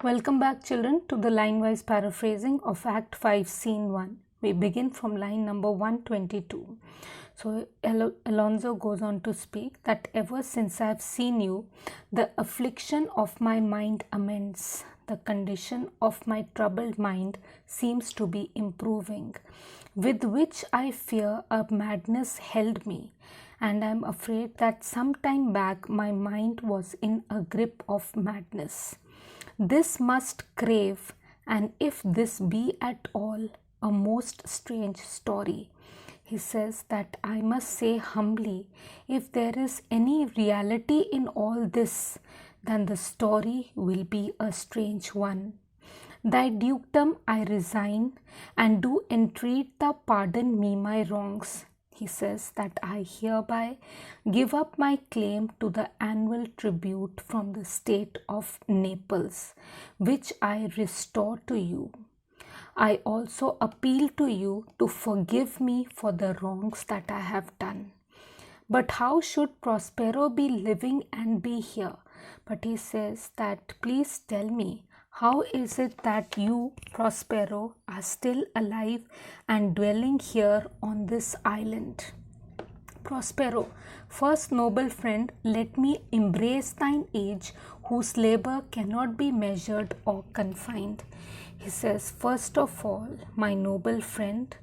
Welcome back, children, to the line-wise paraphrasing of Act 5, Scene 1. We begin from line number 122. So, Alonso goes on to speak that ever since I have seen you, the affliction of my mind amends. The condition of my troubled mind seems to be improving, with which I fear a madness held me, and I am afraid that some time back my mind was in a grip of madness. This must crave, and if this be at all a most strange story, he says that I must say humbly, if there is any reality in all this, then the story will be a strange one. Thy dukedom I resign, and do entreat thou pardon me my wrongs. He says that I hereby give up my claim to the annual tribute from the state of Naples, which I restore to you. I also appeal to you to forgive me for the wrongs that I have done. But how should Prospero be living and be here? But he says that please tell me, how is it that you, Prospero, are still alive and dwelling here on this island? Prospero, first noble friend, let me embrace thine age, whose labor cannot be measured or confined. He says, first of all, my noble friend,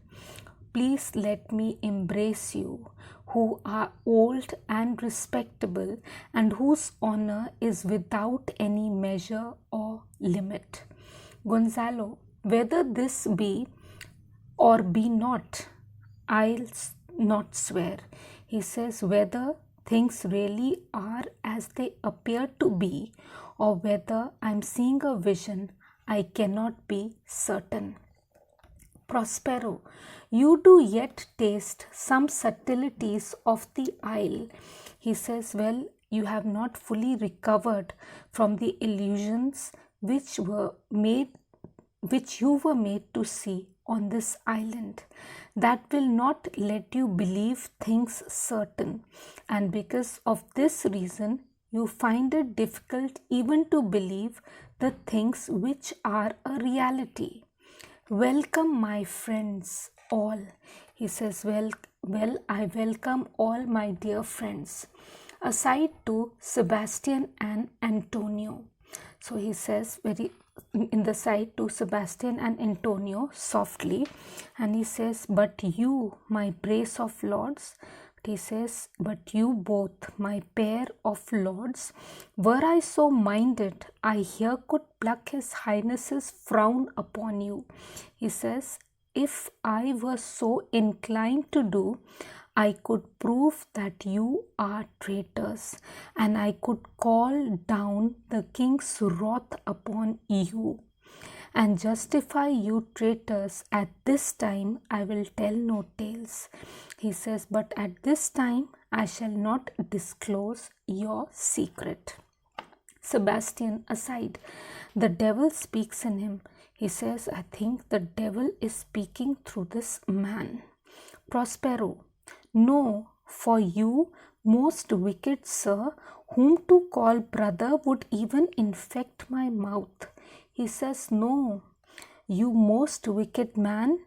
please let me embrace you, who are old and respectable, and whose honor is without any measure or limit. Gonzalo, whether this be or be not, I'll not swear. He says, whether things really are as they appear to be, or whether I'm seeing a vision, I cannot be certain. Prospero, you do yet taste some subtleties of the isle. He says, well, you have not fully recovered from the illusions which you were made to see on this island. That will not let you believe things certain, and because of this reason you find it difficult even to believe the things which are a reality. Welcome, my friends, all. He says, well, I welcome all my dear friends. Aside to Sebastian and Antonio. So he says very in the side to Sebastian and Antonio softly, and he says, but you, my brace of lords, he says, but you both, my pair of lords, were I so minded, I here could pluck his highness's frown upon you. He says, if I were so inclined to do, I could prove that you are traitors, and I could call down the king's wrath upon you, and justify you traitors. At this time I will tell no tales. He says, but at this time I shall not disclose your secret. Sebastian aside, the devil speaks in him. He says, I think the devil is speaking through this man. Prospero, no, for you, most wicked sir, whom to call brother would even infect my mouth. He says, no, you most wicked man,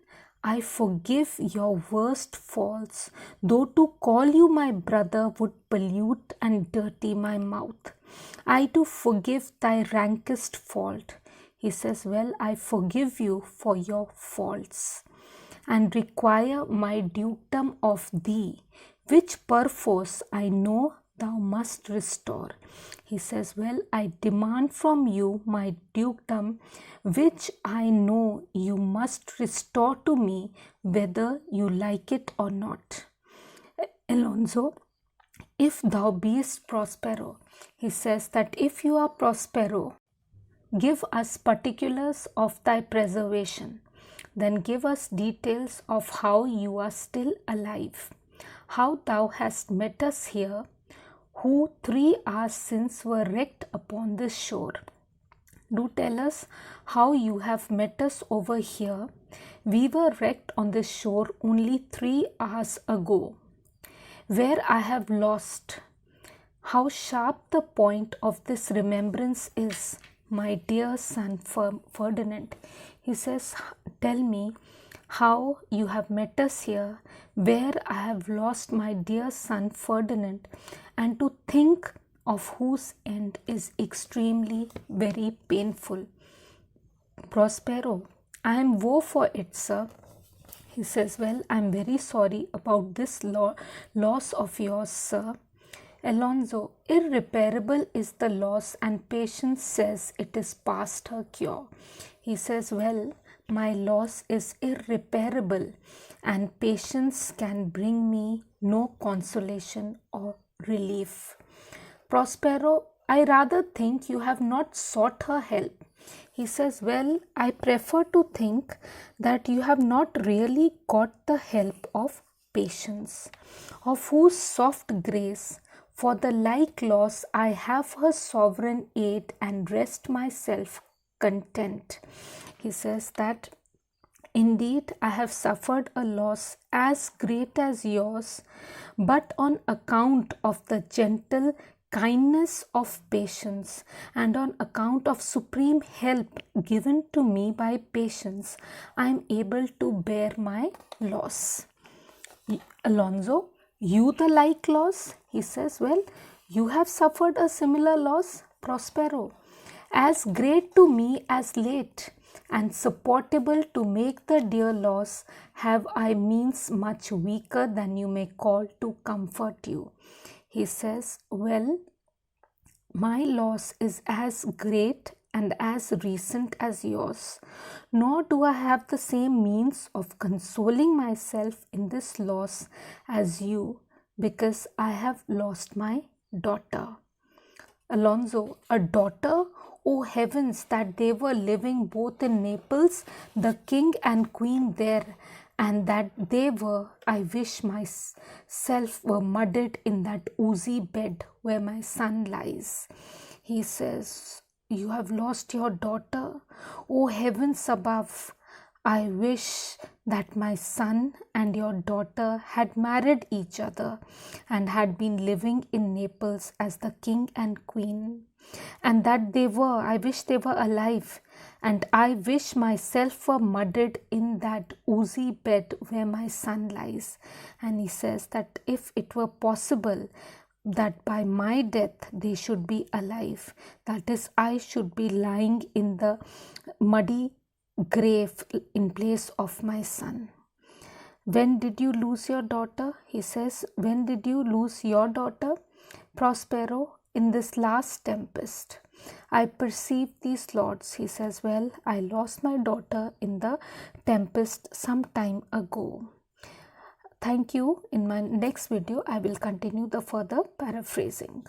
I forgive your worst faults, though to call you my brother would pollute and dirty my mouth. I do forgive thy rankest fault. He says, well, I forgive you for your faults, and require my dukedom of thee, which perforce I know thou must restore. He says, well, I demand from you my dukedom, which I know you must restore to me, whether you like it or not. Alonso, if thou beest Prospero, he says that if you are Prospero, give us particulars of thy preservation. Then give us details of how you are still alive, how thou hast met us here, who 3 hours since were wrecked upon this shore. Do tell us how you have met us over here. We were wrecked on this shore only 3 hours ago. Where I have lost, how sharp the point of this remembrance is, my dear son Ferdinand. He says, tell me how you have met us here, where I have lost my dear son Ferdinand, and to think of whose end is extremely very painful. Prospero, I am woe for it, sir. He says, well, I am very sorry about this loss of yours, sir. Alonso, irreparable is the loss, and Patience says it is past her cure. He says, well, my loss is irreparable, and Patience can bring me no consolation or relief. Prospero, I rather think you have not sought her help. He says, well, I prefer to think that you have not really got the help of Patience, of whose soft grace, for the like loss, I have her sovereign aid and rest myself content. He says that indeed I have suffered a loss as great as yours, but on account of the gentle kindness of Patience and on account of supreme help given to me by Patience, I am able to bear my loss. Alonso, you the like loss? He says, well, you have suffered a similar loss, Prospero, as great to me as late, and supportable to make the dear loss, have I means much weaker than you may call to comfort you. He says, well, my loss is as great and as recent as yours, nor do I have the same means of consoling myself in this loss as you, because I have lost my daughter. Alonso, a daughter? Oh heavens, that they were living both in Naples, the king and queen there, and that they were, I wish myself were mudded in that oozy bed where my son lies. He says, you have lost your daughter? Oh heavens above, I wish that my son and your daughter had married each other and had been living in Naples as the king and queen, and that I wish they were alive, and I wish myself were mudded in that oozy bed where my son lies. And he says that if it were possible that by my death they should be alive, that is, I should be lying in the muddy grave in place of my son. When did you lose your daughter? He says, when did you lose your daughter? Prospero, in this last tempest. I perceive these lords. He says, well, I lost my daughter in the tempest some time ago. Thank you. In my next video, I will continue the further paraphrasing.